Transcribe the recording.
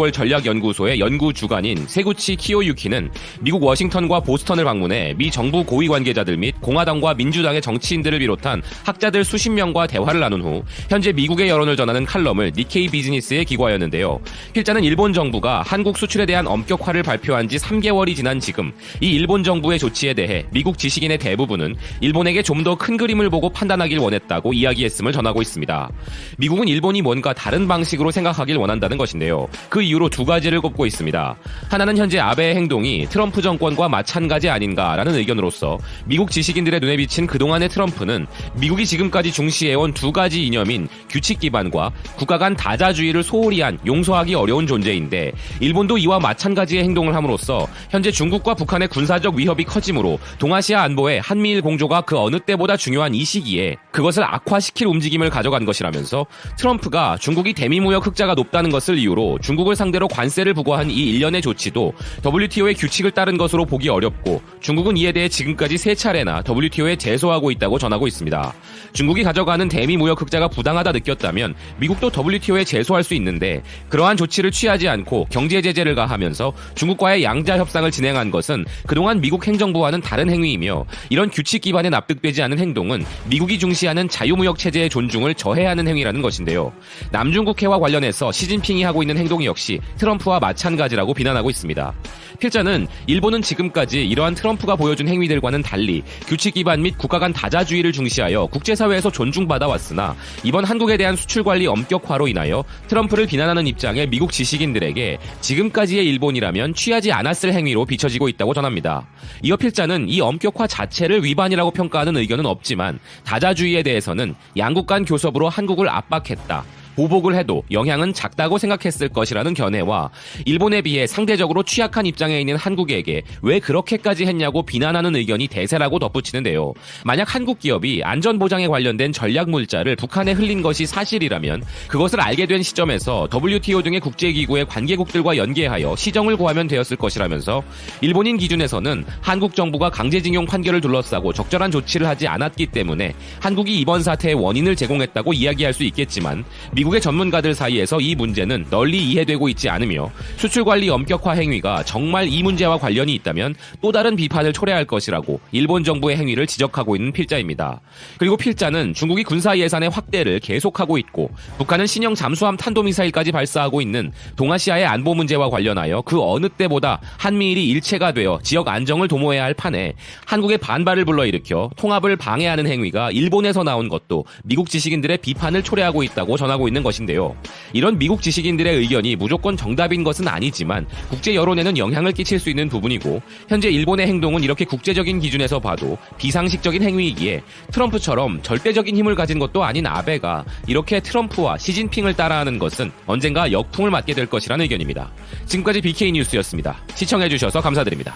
글로벌 전략연구소의 연구 주관인 세구치 키요유키는 미국 워싱턴과 보스턴을 방문해 미 정부 고위 관계자들 및 공화당과 민주당의 정치인들을 비롯한 학자들 수십 명과 대화를 나눈 후 현재 미국의 여론을 전하는 칼럼을 니케이 비즈니스에 기고하였는데요. 필자는 일본 정부가 한국 수출에 대한 엄격화를 발표한 지 3개월이 지난 지금 이 일본 정부의 조치에 대해 미국 지식인의 대부분은 일본에게 좀 더 큰 그림을 보고 판단하길 원했다고 이야기했음을 전하고 있습니다. 미국은 일본이 뭔가 다른 방식으로 생각하길 원한다는 것인데요. 그 이유로 두 가지를 꼽고 있습니다. 하나는 현재 아베의 행동이 트럼프 정권과 마찬가지 아닌가라는 의견으로서 미국 지식인들의 눈에 비친 그동안의 트럼프는 미국이 지금까지 중시해온 두 가지 이념인 규칙 기반과 국가 간 다자주의를 소홀히 한 용서하기 어려운 존재인데 일본도 이와 마찬가지의 행동을 함으로써 현재 중국과 북한의 군사적 위협이 커지므로 동아시아 안보에 한미일 공조가 그 어느 때보다 중요한 이 시기에 그것을 악화시킬 움직임을 가져간 것이라면서 트럼프가 중국이 대미무역 흑자가 높다는 것을 이유로 중국을 상대로 관세를 부과한 이 일련의 조치도 WTO의 규칙을 따른 것으로 보기 어렵고 중국은 이에 대해 지금까지 3차례나 WTO에 제소하고 있다고 전하고 있습니다. 중국이 가져가는 대미무역 흑자가 부당하다 느꼈다면 미국도 WTO에 제소할 수 있는데 그러한 조치를 취하지 않고 경제 제재를 가하면서 중국과의 양자 협상을 진행한 것은 그동안 미국 행정부와는 다른 행위이며 이런 규칙 기반에 납득되지 않은 행동은 미국이 중시하는 자유무역 체제의 존중을 저해하는 행위라는 것인데요. 남중국해와 관련해서 시진핑이 하고 있는 행동 역시 트럼프와 마찬가지라고 비난하고 있습니다. 필자는 일본은 지금까지 이러한 트럼프가 보여준 행위들과는 달리 규칙 기반 및 국가 간 다자주의를 중시하여 국제사회에서 존중받아왔으나 이번 한국에 대한 수출관리 엄격화로 인하여 트럼프를 비난하는 입장의 미국 지식인들에게 지금까지의 일본이라면 취하지 않았을 행위로 비춰지고 있다고 전합니다. 이어 필자는 이 엄격화 자체를 위반이라고 평가하는 의견은 없지만 다자주의에 대해서는 양국 간 교섭으로 한국을 압박했다. 보복을 해도 영향은 작다고 생각했을 것이라는 견해와 일본에 비해 상대적으로 취약한 입장에 있는 한국에게 왜 그렇게까지 했냐고 비난하는 의견이 대세라고 덧붙이는데요. 만약 한국 기업이 안전보장에 관련된 전략물자를 북한에 흘린 것이 사실이라면 그것을 알게 된 시점에서 WTO 등의 국제기구의 관계국들과 연계하여 시정을 구하면 되었을 것이라면서 일본인 기준에서는 한국 정부가 강제징용 판결을 둘러싸고 적절한 조치를 하지 않았기 때문에 한국이 이번 사태의 원인을 제공했다고 이야기할 수 있겠지만 미국의 전문가들 사이에서 이 문제는 널리 이해되고 있지 않으며 수출관리 엄격화 행위가 정말 이 문제와 관련이 있다면 또 다른 비판을 초래할 것이라고 일본 정부의 행위를 지적하고 있는 필자입니다. 그리고 필자는 중국이 군사 예산의 확대를 계속하고 있고 북한은 신형 잠수함 탄도미사일까지 발사하고 있는 동아시아의 안보 문제와 관련하여 그 어느 때보다 한미일이 일체가 되어 지역 안정을 도모해야 할 판에 한국의 반발을 불러일으켜 통합을 방해하는 행위가 일본에서 나온 것도 미국 지식인들의 비판을 초래하고 있다고 전하고 있는 것인데요. 이런 미국 지식인들의 의견이 무조건 정답인 것은 아니지만 국제 여론에는 영향을 끼칠 수 있는 부분이고 현재 일본의 행동은 이렇게 국제적인 기준에서 봐도 비상식적인 행위이기에 트럼프처럼 절대적인 힘을 가진 것도 아닌 아베가 이렇게 트럼프와 시진핑을 따라하는 것은 언젠가 역풍을 맞게 될 것이라는 의견입니다. 지금까지 BK 뉴스였습니다. 시청해주셔서 감사드립니다.